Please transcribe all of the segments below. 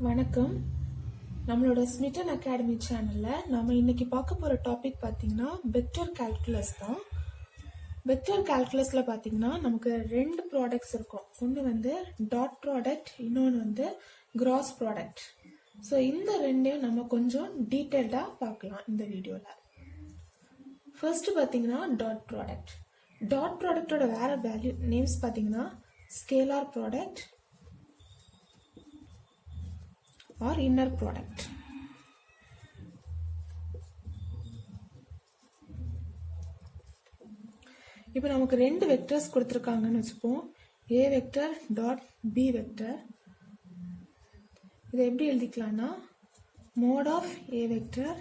வணக்கம். நம்மளோட ஸ்மிட்டன் அகாடமி சேனலில் நம்ம இன்னைக்கு பார்க்க போகிற டாபிக் பார்த்தீங்கன்னா வெக்டர் கால்குலஸ் தான். வெக்டர் கால்குலஸில் பார்த்தீங்கன்னா நமக்கு ரெண்டு ப்ராடக்ட்ஸ் இருக்கும். ஒன்று வந்து டாட் ப்ராடக்ட், இன்னொன்று வந்து கிராஸ் ப்ராடக்ட். ஸோ இந்த ரெண்டையும் நம்ம கொஞ்சம் டீட்டெயில்டாக பார்க்கலாம் இந்த வீடியோவில். ஃபர்ஸ்ட் பார்த்தீங்கன்னா டாட் ப்ராடக்ட். டாட் ப்ராடக்டோட வேற வேல்யூ நேம்ஸ் பார்த்தீங்கன்னா scalar product or inner product. இப்போ நமக்கு ரெண்டு வெக்டர்ஸ் கொடுத்துருக்காங்கன்னு வச்சுப்போம். A vector dot B vector. இதை எப்படி எழுதிக்கலாம்னா mod of A vector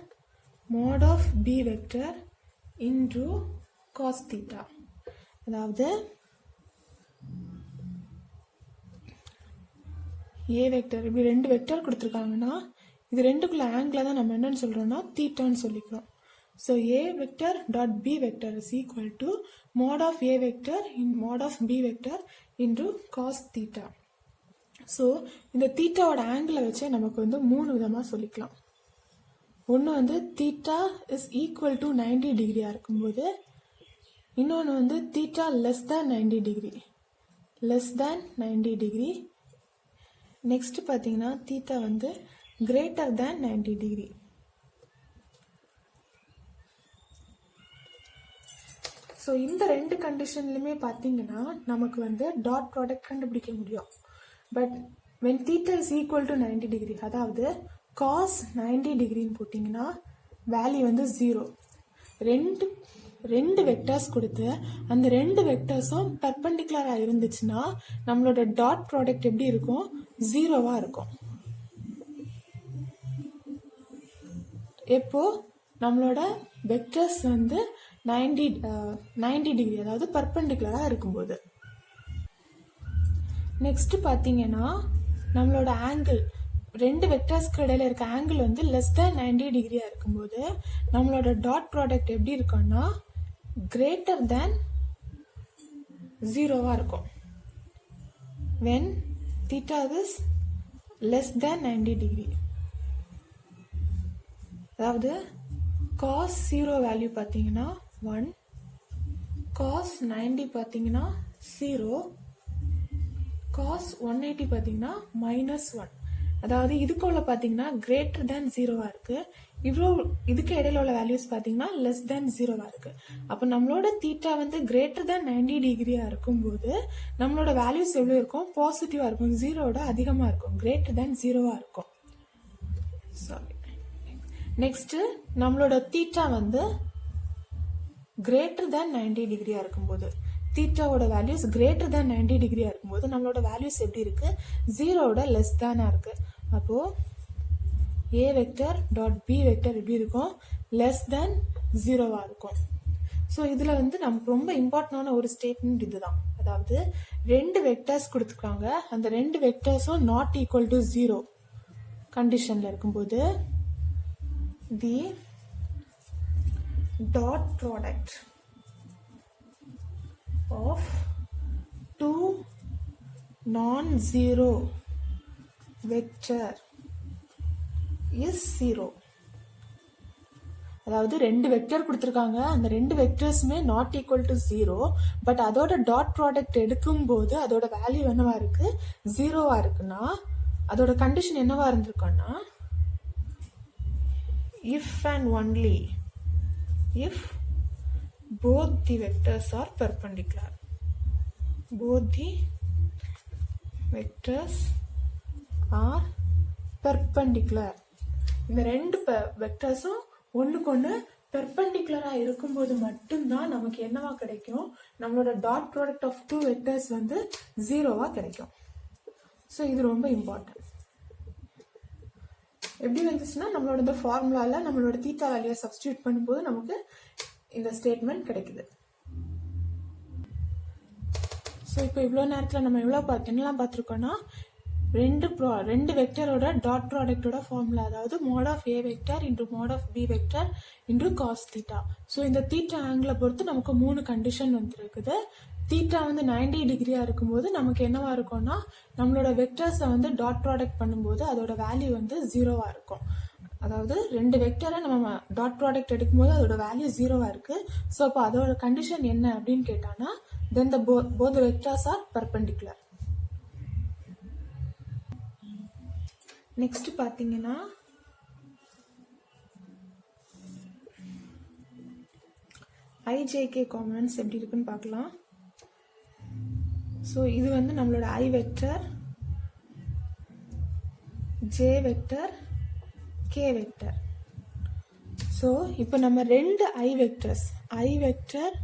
mod of B vector into cos theta. அதாவது ஏ வெக்டர் இப்படி ரெண்டு வெக்டர் கொடுத்துருக்காங்கன்னா இது ரெண்டுக்குள்ள ஆங்கிளை தான் நம்ம என்னன்னு சொல்றோம்னா தீட்டான்னு சொல்லிக்கிறோம். So A vector dot B vector is equal to mod of A vector in mod of b vector into cos theta. So இந்த தீட்டாவோட ஆங்கிளை வச்சு நமக்கு வந்து மூணு விதமாக சொல்லிக்கலாம். ஒன்று வந்து தீட்டா இஸ் ஈக்குவல் டு 90 டிகிரியாக இருக்கும்போது, இன்னொன்று வந்து theta less than 90 degree less than 90 degree. Next பார்த்தீங்கன்னா தீட்டா வந்து கிரேட்டர் தேன் 90 டிகிரி. ஸோ இந்த ரெண்டு கண்டிஷன்லையுமே பார்த்தீங்கன்னா நமக்கு வந்து டாட் ப்ராடக்ட் கண்டுபிடிக்க முடியும். But when theta is equal to 90 degree, அதாவது காஸ் 90 டிகிரின்னு போட்டிங்கன்னா வேல்யூ வந்து 0. ரெண்டு வெக்டர்ஸ் கொடுத்து அந்த ரெண்டு வெக்டர்ஸும் பெர்பெண்டிகுலராக இருந்துச்சுன்னா நம்மளோட டாட் ப்ராடக்ட் எப்படி இருக்கும்? 0வா இருக்கும். எப்போ நம்மளோட வெக்டர்ஸ் வந்து 90 டிகிரி அதாவது பெர்பெண்டிகுலராக இருக்கும்போது. நெக்ஸ்ட் பார்த்தீங்கன்னா நம்மளோட ஆங்கிள் ரெண்டு வெக்டர்ஸ்க்கு இடையில இருக்க ஆங்கிள் வந்து லெஸ் தேன் 90 டிகிரியா இருக்கும்போது நம்மளோட டாட் ப்ராடக்ட் எப்படி இருக்கும்னா கிரேட்டர் தேன் 0வா இருக்கும். when theta is less than 90 degree, அதாவது cos 0 வேல்யூ பார்த்தீங்கன்னா 1, cos 90 பார்த்தீங்கன்னா 0, cos 180 பார்த்தீங்கன்னா -1. அதாவது இதுக்குள்ள பார்த்தீங்கன்னா கிரேட்டர் தேன் 0வா இருக்கு. இதுக்கு இடையில உள்ள வேல்யூஸ் பார்த்தீங்கன்னா லெஸ் தேன் 0வா இருக்கு. அப்போ நம்மளோட தீட்டா வந்து கிரேட்டர் தேன் 90 டிகிரியா இருக்கும்போது நம்மளோட வேல்யூஸ் எவ்வளோ இருக்கும்? பாசிட்டிவா இருக்கும், 0வோட அதிகமாக இருக்கும், கிரேட்டர் தேன் 0வா இருக்கும். சாரி. நெக்ஸ்ட் நம்மளோட தீட்டா வந்து கிரேட்டர் தேன் 90 டிகிரியா இருக்கும்போது, தீட்டாவோட வேல்யூஸ் கிரேட்டர் தேன் 90 டிகிரியா இருக்கும்போது நம்மளோட வேல்யூஸ் எப்படி இருக்கு? 0வோட லெஸ் தேனா இருக்கு. அப்போ a vector dot B vector எப்படி இருக்கும்? லெஸ் தேன் 0வா இருக்கும். ஸோ இதுல வந்து நமக்கு ரொம்ப இம்பார்ட்டன்டான ஒரு ஸ்டேட்மெண்ட் இதுதான். அதாவது ரெண்டு வெக்டர்ஸ் கொடுத்துருக்காங்க, அந்த ரெண்டு வெக்டர்ஸும் நாட் ஈக்குவல் டு 0 கண்டிஷன்ல இருக்கும்போது தி dot product of two non-zero vector is 0. அதாவது ரெண்டு வெக்டர் கொடுத்துருக்காங்க, அந்த ரெண்டு வெக்டர்ஸுமே நாட் ஈக்குவல் டு 0, பட் அதோட டாட் ப்ராடக்ட் எடுக்கும்போது அதோட வேல்யூ என்னவா இருக்கு? 0வா இருக்குன்னா அதோட கண்டிஷன் என்னவா இருந்திருக்குன்னா if and only if both the vectors are perpendicular. Both the vectors are perpendicular. இந்த ரெண்டு வெக்டர்ஸும் ஒன்றுக்கு ஒன்று பெர்பெண்டிகுலரா இருக்கும்போது மட்டும்தான் நமக்கு என்னவா கிடைக்கும்? நம்மளோட dot product of two vectors வந்து 0வா கிடைக்கும். ஸோ இது ரொம்ப இம்பார்ட்டன்ட். எப்படி வந்துச்சுன்னா நம்மளோட இந்த ஃபார்முலால நம்மளோட தீட்டா வேல்யூவை சப்ஸ்டியூட் பண்ணும்போது நமக்கு இந்த ஸ்டேட்மெண்ட் கிடைக்குது. ஸோ இப்போ இவ்வளோ நேரத்தில் நம்ம என்னெல்லாம் பார்த்துருக்கோம்னா ரெண்டு வெக்டரோட டாட் ப்ராடக்டோட ஃபார்முலா, அதாவது mod of A vector into mod of b vector into cos theta. So இந்த தீட்டா ஆங்கிளை பொறுத்து நமக்கு 3 கண்டிஷன் வந்துருக்குது. தீட்டா வந்து 90 டிகிரியா இருக்கும்போது நமக்கு என்னவா இருக்கும்னா நம்மளோட வெக்டர்ஸை வந்து டாட் ப்ராடக்ட் பண்ணும்போது அதோட வேல்யூ வந்து 0வா இருக்கும். அதாவது ரெண்டு வெக்டரை நம்ம டாட் ப்ராடக்ட் எடுக்கும்போது அதோட வேல்யூ 0வா இருக்கு. ஸோ அப்போ அதோட கண்டிஷன் என்ன அப்படின்னு கேட்டானா then the both vectors are perpendicular. Next பார்த்தீங்கன்னா ஐஜேகே காம்பனன்ட்ஸ் எப்படி இருக்குன்னு பார்க்கலாம். ஸோ இது வந்து நம்மளோட i vector, j vector, k vector. So இப்போ நம்ம ரெண்டு i vectors i vector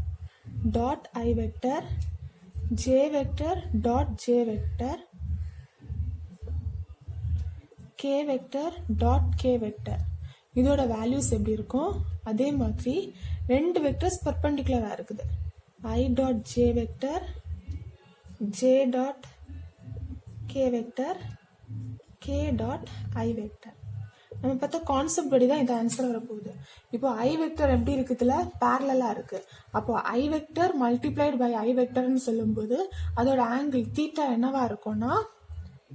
dot i vector, j vector dot j vector, k vector dot k vector இதோட வேல்யூஸ் எப்படி இருக்கும் அதே மாதிரி ரெண்டு வெக்டர்ஸ் பர்பெண்டிகுலராக இருக்குது. I dot j vector, j dot k vector, k dot i vector. நம்ம பார்த்தா கான்செப்ட் படி தான் இந்த ஆன்சர் வரப்போகுது. இப்போ ஐ வெக்டர் எப்படி இருக்குதுல பேரலா இருக்கு. அப்போ ஐ வெக்டர் மல்டிப்ளைட் பை ஐ வெக்டர்னு சொல்லும்போது அதோட ஆங்கிள் தீட்டா என்னவா இருக்கும்னா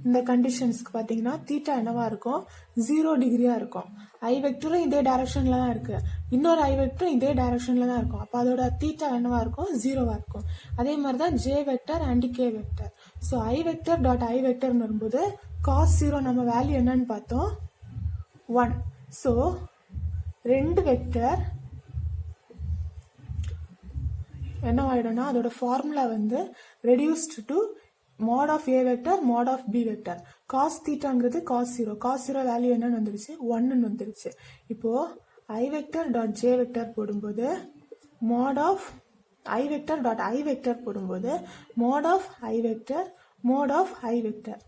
இந்த கண்டிஷன்ஸ்க்கு பார்த்தீங்கன்னா தீட்டா என்னவா இருக்கும் 0 டிகிரியா இருக்கும். ஐ வெக்டரும் இதே டைரக்ஷன்ல தான் இருக்கு, இன்னொரு ஐ வெக்டரும் இதே டைரக்ஷன்ல தான் இருக்கும். அப்போ அதோட தீட்டா என்னவா இருக்கும் 0வா இருக்கும். அதே மாதிரி தான் j vector and k vector. So i vector dot i வெக்டர்னு வரும்போது காஸ் 0 நம்ம வேல்யூ என்னன்னு பார்த்தோம் 1. ஸோ ரெண்டு வெக்டர் என்னவாயிடும்னா அதோட ஃபார்முலா வந்து reduced to mod of a vector mod of b vector. cos thetaங்கிறது cos 0, cos 0 value என்னன்னு வந்துருச்சு 1ன்னு வந்துருச்சு. இப்போ i vector dot j vector போடும்போது mod of i vector dot i vector போடும்போது mod of i vector mod of i vector.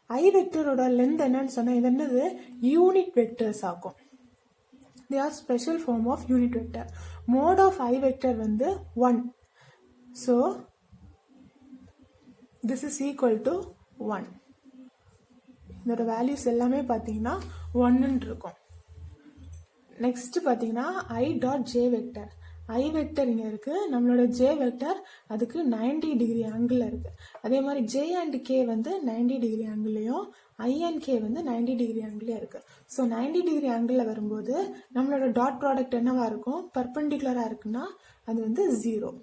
i vectorோட length என்னன்னு சொன்னா இது என்னது யூனிட் வெக்டர்ஸ் ஆகும். they are special form of unit vector. mod of i vector வந்து 1. so this is equal to 1. இதோட values எல்லாமே பார்த்தீங்கன்னா 1ன்னு இருக்கும். நெக்ஸ்ட் பார்த்தீங்கன்னா ஐ டாட் ஜே வெக்டர். ஐ வெக்டர் இங்கே இருக்கு, நம்மளோட ஜே வெக்டர் அதுக்கு 90 டிகிரி ஆங்கிள் இருக்கு. அதே மாதிரி ஜே அண்ட் கே வந்து 90 டிகிரி ஆங்கிள்லையும் ஐ அண்ட் கே வந்து 90 டிகிரி ஆங்கிள்லையும் இருக்கு. ஸோ 90 டிகிரி ஆங்கிளில் வரும்போது நம்மளோட டாட் ப்ராடக்ட் என்னவா இருக்கும் பர்பெண்டிகுலராக இருக்குன்னா அது வந்து 0.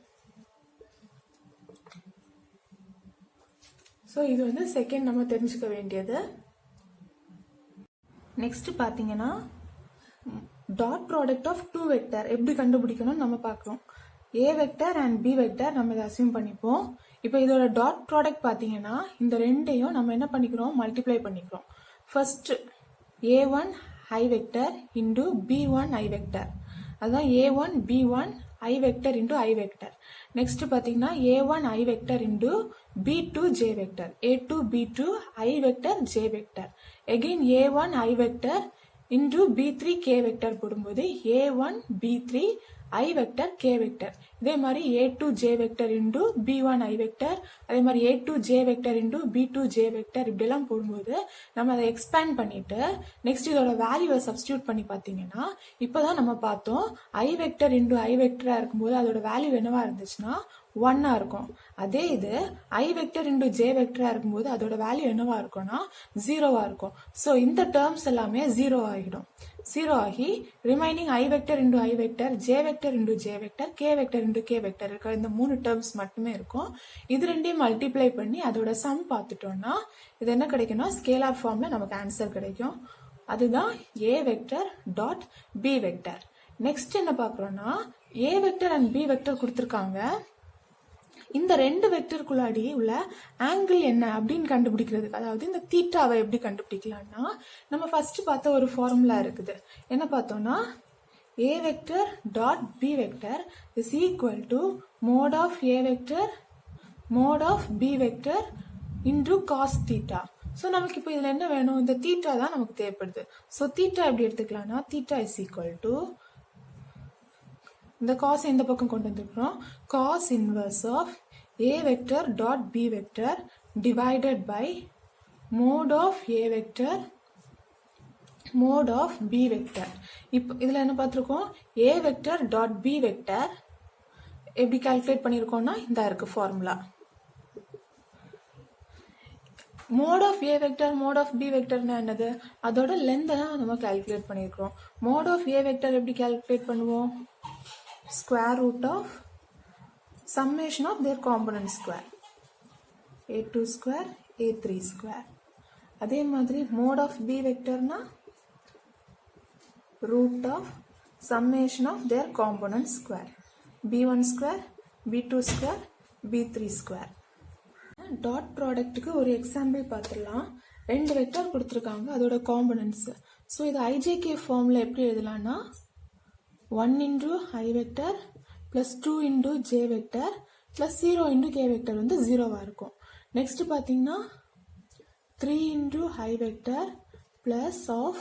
ஸோ இது வந்து செகண்ட் நம்ம தெரிஞ்சுக்க வேண்டியது. நெக்ஸ்ட் பார்த்தீங்கன்னா dot product of two vector எப்படி கண்டுபிடிக்கணும்னு நம்ம பார்க்குறோம். A vector and B vector நம்ம இதை அசியூம் பண்ணிப்போம். இப்போ இதோட டாட் ப்ராடக்ட் பார்த்தீங்கன்னா இந்த ரெண்டையும் நம்ம என்ன பண்ணிக்கிறோம் மல்டிப்ளை பண்ணிக்கிறோம். First a1 i vector into b1 i vector, அதுதான் a1 b1 i vector into i vector. Next பார்த்தீங்கன்னா a1 i vector into b2 j vector, a2 b2 i vector j vector. Again a1 i vector into b3 k vector போடும்போது a1 b3 i vector k vector. இதே மாதிரி a2 j vector into b1 i vector, அதே மாதிரி a2 j vector into b2 j vector இப்படிலாம் போடும்போது நம்ம அதை expand பண்ணிட்டு நெக்ஸ்ட் இதோட வேல்யூவை சப்ஸ்டியூட் பண்ணி பார்த்தீங்கன்னா இப்போதான் நம்ம பார்த்தோம் i வெக்டர் இன்டு i வெக்டரா இருக்கும்போது அதோட வேல்யூ என்னவா இருந்துச்சுன்னா 1ஆ இருக்கும். அதே இது i வெக்டர் இன்டு j வெக்டரா இருக்கும்போது அதோட வேல்யூ என்னவா இருக்கும்னா 0வா இருக்கும். ஸோ இந்த டேர்ம்ஸ் எல்லாமே 0 ஆகிடும். 0 ஆகி remaining i vector into i vector, j vector into j vector, k vector into k vector இருக்கிற இந்த 3 டேர்ம்ஸ் மட்டுமே இருக்கும். இது ரெண்டையும் மல்டிப்ளை பண்ணி அதோட சம் பார்த்துட்டோம்னா இது என்ன கிடைக்கும்னா ஸ்கேலார் ஃபார்ம்ல நமக்கு ஆன்சர் கிடைக்கும். அதுதான் a vector dot b vector. Next என்ன பார்க்குறோம்னா a vector and b vector கொடுத்துருக்காங்க. இந்த ரெண்டு வெக்டருக்குள்ளாடி உள்ள ஆங்கிள் என்ன அப்படின்னு கண்டுபிடிக்கிறதுக்கு, அதாவது இந்த தீட்டாவை எப்படி கண்டுபிடிக்கலாம்னா நம்ம ஃபர்ஸ்ட் பார்த்த ஒரு ஃபார்முலா இருக்குது. என்ன பார்த்தோம்னா a vector dot b vector is equal to mod of a vector mod of b vector into cos theta. So நமக்கு இப்போ இதில் என்ன வேணும், இந்த தீட்டா தான் நமக்கு தேவைப்படுது. ஸோ தீட்டா எப்படி எடுத்துக்கலாம்னா தீட்டா இஸ் ஈக்குவல் டு இந்த காஸ் இந்த பக்கம் கொண்டு வந்துருக்கிறோம், cos inverse of a vector dot b vector divided by mod of a vector mod of b vector. இப்போ இதில் என்ன பார்த்துருக்கோம் a vector dot b vector எப்படி கால்குலேட் பண்ணியிருக்கோம்னா இந்த இருக்கு formula. Mod of A vector mod of B வெக்டர்னா என்னது, அதோட லென்த்தை தான் நம்ம கால்குலேட் பண்ணியிருக்கிறோம். மோட் ஆஃப் ஏ வெக்டர் எப்படி கால்குலேட் பண்ணுவோம், square root of summation of their component square, a2 square a3 square. அதே மாதிரி mode of b vectorனா root of summation of their component square, b1 square b2 square b3 square. Dot ப்ராடக்ட்டுக்கு ஒரு example பார்த்துடலாம். ரெண்டு vector கொடுத்துருக்காங்க, அதோட components. So இது IJK ஃபார்மில் எப்படி எழுதலாம்னா 1 into i vector plus 2 into j vector plus 0 into k vector வந்து 0வா இருக்கும். நெக்ஸ்ட் பார்த்தீங்கன்னா 3 into i vector plus of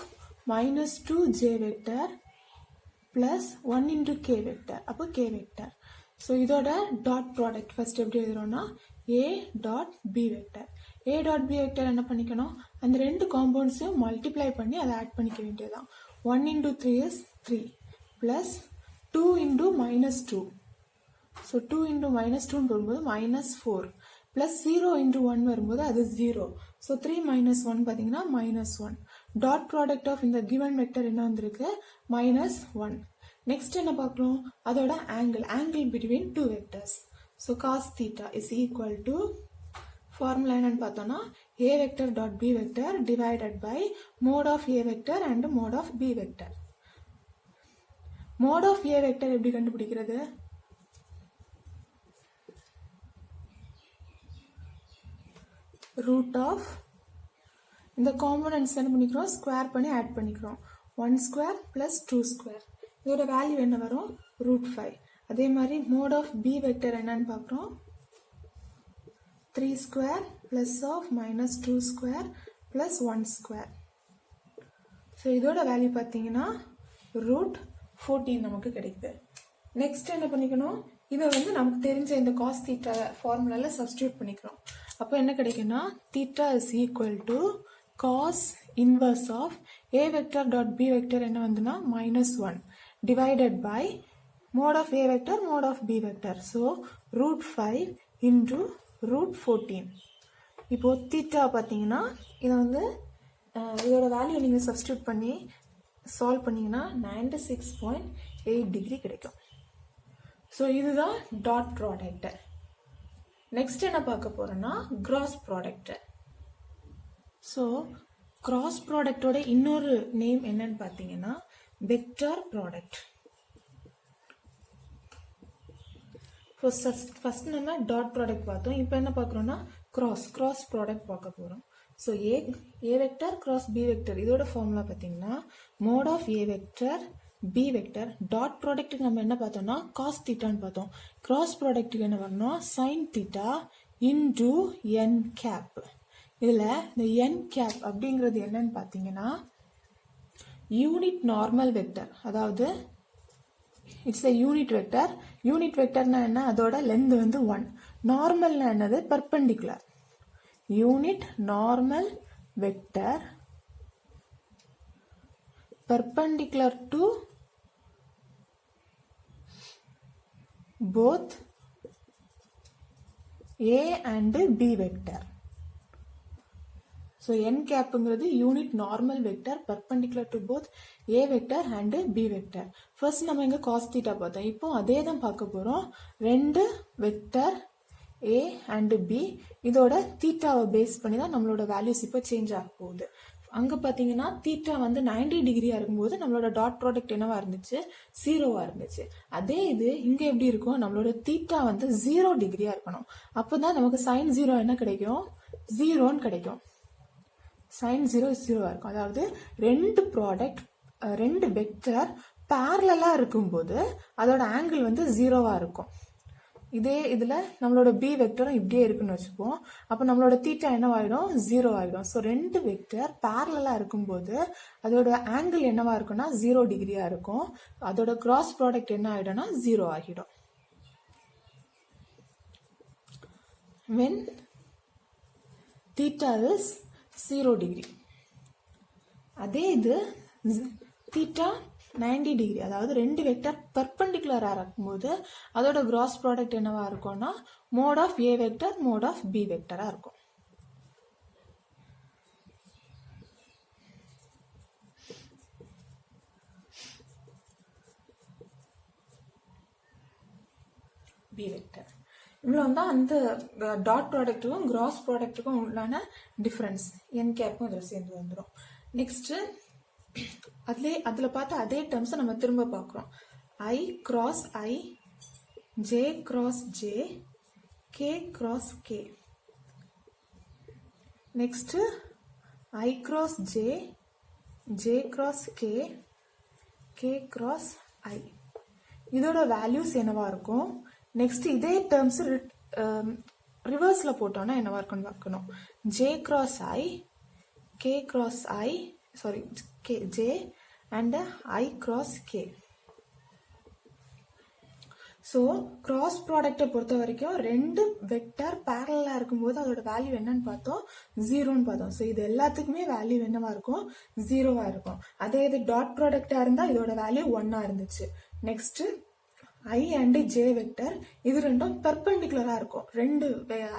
minus 2 j vector plus 1 into k vector, அப்போ k vector. ஸோ இதோட டாட் ப்ராடக்ட் ஃபர்ஸ்ட் எப்படி எழுதுறோம்னா a dot b vector. a dot b vector என்ன பண்ணிக்கணும், அந்த ரெண்டு காம்பவுண்ட்ஸையும் மல்டிப்ளை பண்ணி அதை ஆட் பண்ணிக்க வேண்டியதுதான். 1 into 3 is 3 plus 2 into minus 2. So 2 into minus 2 வரும்போது minus 4 plus 0 into 1 வரும்போது அது 0. ஸோ 3 minus 1 பார்த்தீங்கன்னா minus 1. டாட் ப்ராடக்ட் ஆஃப் இந்த கிவன் வெக்டர் என்ன வந்திருக்கு, minus 1. நெக்ஸ்ட் என்ன பார்க்குறோம், அதோட angle between two vectors. So cos theta is equal to formula என்னன்னு பார்த்தோம்னா a vector dot B vector divided by mod of A vector and mod of b vector. Mod of A vector எப்படி கண்டுபிடிக்கிறது, root of இந்த components என்ன பண்ணிக்கிறோம், square பண்ணி add பண்ணிக்கிறோம். 1 square plus 2 square, இதோட வேல்யூ என்ன வரும், ரூட் 5. அதே மாதிரி மோட் ஆஃப் பி வெக்டர் என்னன்னு பார்க்குறோம், 3 square plus of minus 2 square plus 1 square. So இதோட வேல்யூ பார்த்தீங்கன்னா ரூட் 14 நமக்கு கிடைக்குது. நெக்ஸ்ட் என்ன பண்ணிக்கணும், இதை வந்து நமக்கு தெரிஞ்ச இந்த காஸ் தீட்டா ஃபார்முலால சப்ஸ்டியூட் பண்ணிக்கிறோம். அப்போ என்ன கிடைக்குன்னா theta is equal to cos inverse of A vector dot B vector என்ன வந்துன்னா -1 divided by mode of a vector mode of b vector. So root 5 into root 14. இப்போ தீட்டா பார்த்தீங்கன்னா இதை வந்து இதோட வேல்யூ நீங்கள் சப்ஸ்டியூட் பண்ணி சால்வ் பண்ணீங்கன்னா 96.8 டிகிரி கிடைக்கும். ஸோ இதுதான் டாட் ப்ராடக்ட். நெக்ஸ்ட் என்ன பார்க்க போறோம்னா கிராஸ் ப்ராடக்ட். ஸோ கிராஸ் ப்ராடக்டோட இன்னொரு நேம் என்னன்னு பார்த்தீங்கன்னா வெக்டார் ப்ராடக்ட். ஃபர்ஸ்ட் நம்ம டாட் ப்ராடக்ட் பார்த்தோம், இப்போ என்ன பார்க்குறோம்னா கிராஸ் ப்ராடக்ட் பார்க்க போகிறோம். ஸோ ஏ வெக்டர் கிராஸ் பி வெக்டர் இதோட ஃபார்முலா பார்த்தீங்கன்னா mod of A vector B vector dot ப்ராடக்ட்டுக்கு நம்ம என்ன பார்த்தோம்னா காஸ் தீட்டான்னு பார்த்தோம். கிராஸ் ப்ராடக்ட்டுக்கு என்ன வரணும், sine theta into n cap. இதில் இந்த என் கேப் அப்படிங்கிறது என்னன்னு பார்த்தீங்கன்னா யூனிட் நார்மல் வெக்டர், அதாவது it's a unit vector. Unit வெக்டர்னா என்ன, அதோட லென்த் வந்து 1. நார்மல்னா என்னது, perpendicular. Unit normal vector perpendicular to both A and B vector. So n கேப்புங்கிறது unit normal vector perpendicular to both A vector and B vector. First நம்ம இங்கே cos theta பார்த்தோம், இப்போ அதே தான் பார்க்க போகிறோம். ரெண்டு வெக்டர் ஏ அண்ட் பி, இதோட தீட்டாவை பேஸ் பண்ணி தான் நம்மளோட வேல்யூஸ் இப்போ சேஞ்ச் ஆக போகுது. அங்கே பார்த்தீங்கன்னா தீட்டா வந்து 90 டிகிரியாக இருக்கும்போது நம்மளோட டாட் ப்ராடக்ட் என்னவா இருந்துச்சு, 0வா இருந்துச்சு. அதே இது இங்கே எப்படி இருக்கும், நம்மளோட தீட்டா வந்து 0 டிகிரியாக இருக்கணும். அப்போ தான் நமக்கு சைன் 0 என்ன கிடைக்கும், 0ன்னு கிடைக்கும். சைன் 0 0வா இருக்கும். அதாவது ரெண்டு வெக்டர் பேரலா இருக்கும்போது அதோட ஆங்கிள் வந்து 0வா இருக்கும். இதே இதுல நம்மளோட பி வெக்டரும் இப்படியே இருக்குன்னு வச்சுப்போம். அப்போ நம்மளோட தீட்டா என்னவாயிடும், 0 ஆயிடும். ஸோ ரெண்டு வெக்டர் பேரலா இருக்கும்போது அதோட ஆங்கிள் என்னவா இருக்கும்னா 0 டிகிரியா இருக்கும். அதோட கிராஸ் ப்ராடக்ட் என்ன ஆயிடும்னா 0 ஆகிடும். when theta is 0 degree. அதே இது தீட்டா 90 டிகிரி, அதாவது ரெண்டு வெக்டர் பர்பண்டிகுலராக இருக்கும்போது அதோட கிராஸ் ப்ராடக்ட் என்னவா இருக்கும்னா mod of A vector mod of b வெக்டராக இருக்கும். B vector. இவ்வளோ தான் அந்த டாட் ப்ராடக்ட்டுக்கும் கிராஸ் ப்ராடக்ட்டுக்கும் உள்ளான டிஃப்ரென்ஸ். என் கேப்பும் இதில் சேர்ந்து வந்துடும். நெக்ஸ்ட்டு அதில் பார்த்து அதே டேர்ம்ஸை நம்ம திரும்ப பார்க்குறோம். I cross i, j cross j, k cross k. Next i cross j, j cross k, k cross i. இதோட வேல்யூஸ் என்னவா இருக்கும்? நெக்ஸ்ட் இதே டேர்ம்ஸ் ரிவர்ஸில் போட்டோன்னா என்னவா இருக்குன்னு பார்க்கணும். J cross I, K cross I, sorry K J and I cross K. So cross ப்ராடக்டை பொறுத்த வரைக்கும் ரெண்டு வெக்டர் பேரலாக இருக்கும்போது அதோட வேல்யூ என்னன்னு பார்த்தோம், ஜீரோன்னு பார்த்தோம். ஸோ இது எல்லாத்துக்குமே வேல்யூ என்னவா இருக்கும், ஜீரோவாக இருக்கும். அதே இது டாட் ப்ராடக்டாக இருந்தால் இதோட வேல்யூ 1 இருந்துச்சு. Next I and J vector, இது ரெண்டும் பெர்பெண்டிகுலராக இருக்கும். ரெண்டு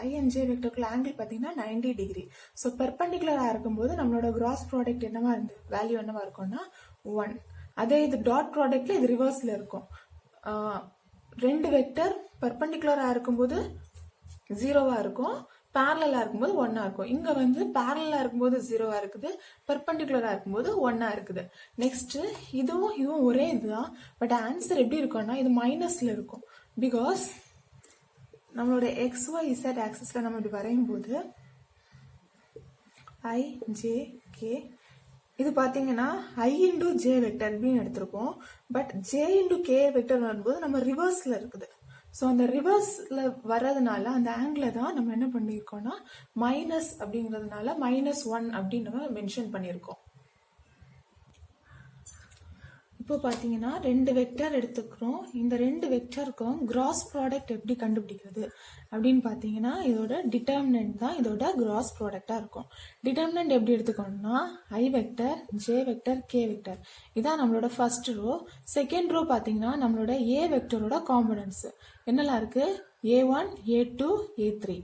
ஐ அண்ட் ஜே வெக்டருக்குள்ள ஆங்கிள் பார்த்தீங்கன்னா 90 டிகிரி. ஸோ பெர்பெண்டிகுலராக இருக்கும்போது நம்மளோட கிராஸ் ப்ராடக்ட் என்னவா இருந்து வேல்யூ என்னவா இருக்கும்னா 1. அதே இது டாட் ப்ராடக்ட்ல இது ரிவர்ஸில் இருக்கும். ரெண்டு வெக்டர் பெர்பெண்டிகுலராக இருக்கும்போது ஜீரோவா இருக்கும், பேரலா இருக்கும்போது 1 இருக்கும். இங்க வந்து பேரலா இருக்கும்போது 0 இருக்குது, பெர்பெண்டிகுலரா இருக்கும்போது 1 இருக்குது. நெக்ஸ்ட் இதுவும் ஒரே இதுதான். பட் ஆன்சர் எப்படி இருக்கும்னா இது மைனஸ்ல இருக்கும். பிகாஸ் நம்மளோட XYZ ஆக்சிஸ்ல நம்ம இப்படி வரையும் போது ஐ ஜே கே, இது பார்த்தீங்கன்னா ஐ இன்டூ ஜே வெக்டர் அப்படின்னு எடுத்திருக்கோம். But J into K vector வரும்போது நம்ம ரிவர்ஸ்ல இருக்குது. ஸோ அந்த ரிவர்ஸ்ல வர்றதுனால அந்த ஆங்கிள் தான் நம்ம என்ன பண்ணியிருக்கோம்னா மைனஸ் அப்படிங்கிறதுனால -1 அப்படின்னு நம்ம மென்ஷன் பண்ணியிருக்கோம். இப்போ பார்த்தீங்கன்னா ரெண்டு வெக்டர் எடுத்துக்கிறோம். இந்த ரெண்டு வெக்டருக்கும் கிராஸ் ப்ராடக்ட் எப்படி கண்டுபிடிக்கிறது அப்படின்னு பார்த்தீங்கன்னா இதோட டிட்டர்மினன்ட் தான் இதோட கிராஸ் ப்ராடக்டாக இருக்கும். டிட்டர்மினன்ட் எப்படி எடுத்துக்கணும்னா i vector, j vector, k vector, இதான் நம்மளோட ஃபர்ஸ்ட் ரோ. செகண்ட் ரோ பார்த்தீங்கன்னா நம்மளோட ஏ வெக்டரோட காம்பனன்ட்ஸ் என்னெல்லாம் இருக்கு, A1, A2, A3.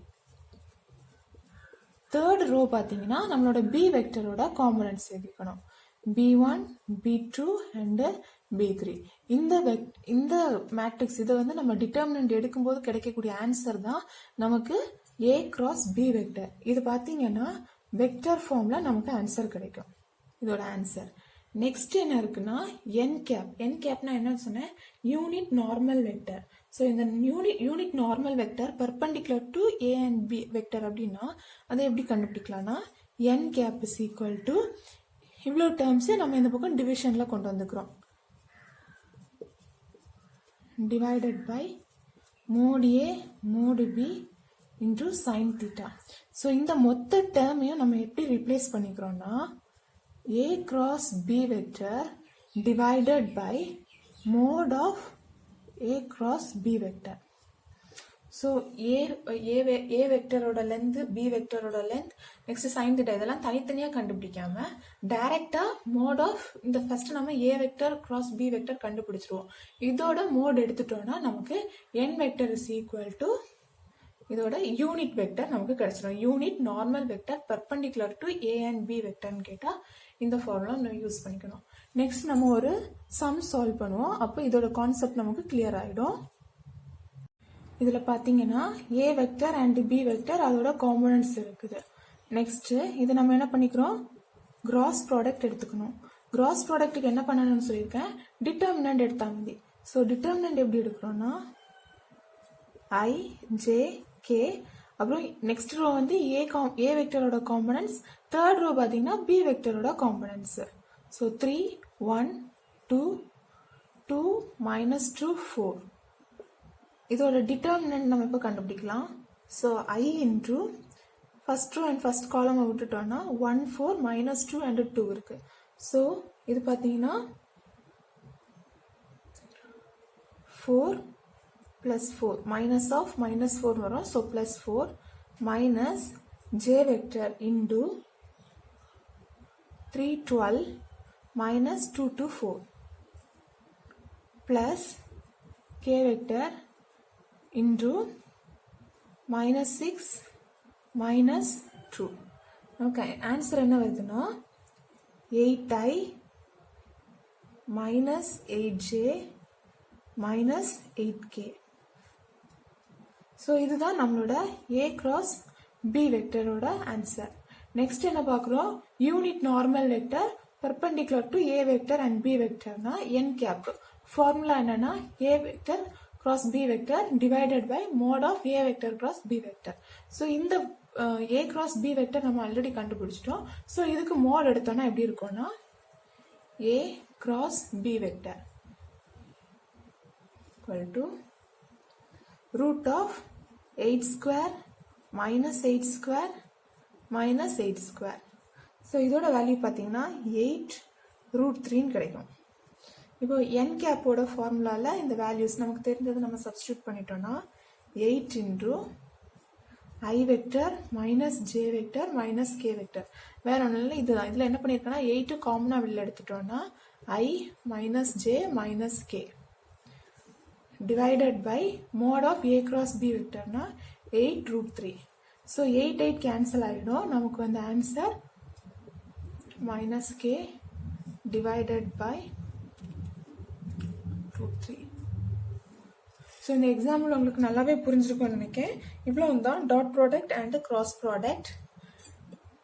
Third row பார்த்தீங்கன்னா நம்மளோட பி வெக்டரோட காம்பனன்ட்ஸ் எழுதிக்கணும், B1, B2 and B3. இந்த மேட்ரிக்ஸ் இதை வந்து நம்ம டிட்டர்மினன்ட் எடுக்கும்போது கிடைக்கக்கூடிய ஆன்சர் தான் நமக்கு A cross B வெக்டர். இது பார்த்தீங்கன்னா வெக்டர் ஃபார்ம்ல நமக்கு ஆன்சர் கிடைக்கும், இதோட ஆன்சர். நெக்ஸ்ட் என்ன இருக்குன்னா என் கேப்னா என்னன்னு சொன்னேன், யூனிட் நார்மல் வெக்டர். ஸோ இந்த unit normal vector perpendicular to A and B vector அப்படின்னா அதை எப்படி கண்டுபிடிக்கலாம்னா n cap is equal to இவ்வளோ டேர்ம்ஸை நம்ம இந்த பக்கம் டிவிஷனில் கொண்டு வந்துக்கிறோம், divided by mod A mod B into sine theta. So இந்த மொத்த டேர்மையும் நம்ம எப்படி ரீப்ளேஸ் பண்ணிக்கிறோம்னா A cross B vector divided by mod of A cross B vector. So A வெக்டரோட length, B வெக்டரோட length, next sine theta இதெல்லாம் தனித்தனியாக கண்டுபிடிக்காம டைரக்டா மோட் ஆஃப் இந்த ஃபர்ஸ்ட் நம்ம A vector cross B vector கண்டுபிடிச்சிருவோம். இதோட மோட் எடுத்துட்டோம்னா நமக்கு n vector is equal to இதோட யூனிட் வெக்டர் நமக்கு கிடைச்சிடும். Unit normal vector perpendicular to A and B வெக்டர்னு கேட்டால் இந்த ஃபார்முலா நம்ம யூஸ் பண்ணிக்கணும். நெக்ஸ்ட் நம்ம ஒரு சம் சால்வ் பண்ணுவோம், அப்போ இதோட கான்செப்ட் நமக்கு கிளியர் ஆகிடும். இதில் பார்த்தீங்கன்னா a vector and B vector அதோட காம்போனன்ட்ஸ் இருக்குது. நெக்ஸ்ட் இது நம்ம என்ன பண்ணிக்கிறோம், கிராஸ் ப்ராடக்ட் எடுத்துக்கணும். கிராஸ் ப்ராடக்ட்டுக்கு என்ன பண்ணணும்னு சொல்லியிருக்கேன், டிட்டர்மினன்ட் எடுத்தா மதி. ஸோ டிட்டர்மினன்ட் எப்படி எடுக்கிறோம்னா ஐ ஜே கே, அப்புறம் நெக்ஸ்ட் ரோ வந்து ஏ வெக்டரோட காம்போனன்ட்ஸ், தேர்ட் ரோ பார்த்தீங்கன்னா பி வெக்டரோட காம்போனன்ட்ஸ். ஸோ 3 1 2 2 -2 4. இதோட டிட்டர்மினன்ட் நம்ம இப்போ கண்டுபிடிக்கலாம். So i into first row and first காலமை விட்டுட்டோம்னா 1 4 -2 and 2 இருக்கு. ஸோ இது பார்த்தீங்கன்னா 4 + 4 மைனஸ் ஆஃப் -4 வரும். So +4 minus J vector into 3 12 -2 to 4. plus k vector into minus 6 minus 2. Okay, answer என்ன வருதுன்னா 8i minus 8j minus 8k. So இதுதான் நம்மளோட A cross B வெக்டரோட ஆன்சர். நெக்ஸ்ட் என்ன பார்க்குறோம், unit normal vector perpendicular to A vector and B வெக்டர்னா n கேப். Formula என்னன்னா A vector cross B vector divided by mod of A vector cross B vector. So இந்த A cross B vector நம்ம already கண்டுபிடிச்சிட்டோம். So இதுக்கு mod எடுத்தோம்னா எப்படி இருக்கும்னா A cross B vector equal to root of 8 square minus 8 square minus 8 square. So இதோட value பார்த்தீங்கன்னா 8 root 3 கிடைக்கும். இப்போ n கேப்போட ஃபார்முலாவில் இந்த வேல்யூஸ் நமக்கு தெரிஞ்சது நம்ம சப்ஸ்டியூட் பண்ணிட்டோம்னா 8 into I vector minus j vector minus k vector. வேற ஒன்றும் இல்லை, இதுதான். இதில் என்ன பண்ணியிருக்கோன்னா 8 காமனாக வெளில எடுத்துட்டோம்னா I minus j minus k divided by mod of A cross B வெக்டர்னா 8 root 3. So 8 cancel ஆகிடும். நமக்கு வந்து answer minus k divided by root 3. So இந்த எக்ஸாம்பிள் உங்களுக்கு நல்லாவே புரிஞ்சிருக்கும்னு நினைக்கிறேன். இவ்வளோ தான் dot product and cross product.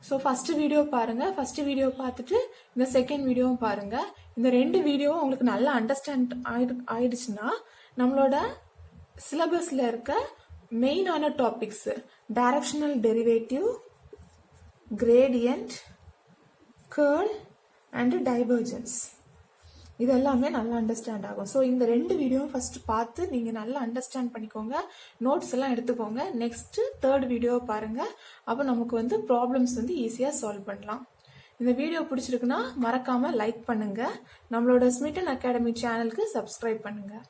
So first video பாருங்கள். ஃபஸ்ட்டு வீடியோ பார்த்துட்டு இந்த செகண்ட் வீடியோவும் பாருங்கள். இந்த ரெண்டு வீடியோவும் உங்களுக்கு நல்லா அண்டர்ஸ்டாண்ட் ஆயிடுச்சுன்னா நம்மளோட சிலபஸில் இருக்க மெயினான topics directional derivative, gradient, curl and divergence இது எல்லாமே நல்லா அண்டர்ஸ்டாண்ட் ஆகும். ஸோ இந்த ரெண்டு வீடியோவும் ஃபர்ஸ்ட் பார்த்து நீங்கள் நல்லா அண்டர்ஸ்டாண்ட் பண்ணிக்கோங்க, நோட்ஸ் எல்லாம் எடுத்துக்கோங்க. நெக்ஸ்ட் தேர்ட் வீடியோவை பாருங்கள். அப்போ நமக்கு வந்து ப்ராப்ளம்ஸ் வந்து ஈஸியாக சால்வ் பண்ணலாம். இந்த வீடியோ பிடிச்சிருக்குன்னா மறக்காமல் லைக் பண்ணுங்கள். நம்மளோட ஸ்மிட்டன் அகாடமி சேனலுக்கு சப்ஸ்கிரைப் பண்ணுங்கள்.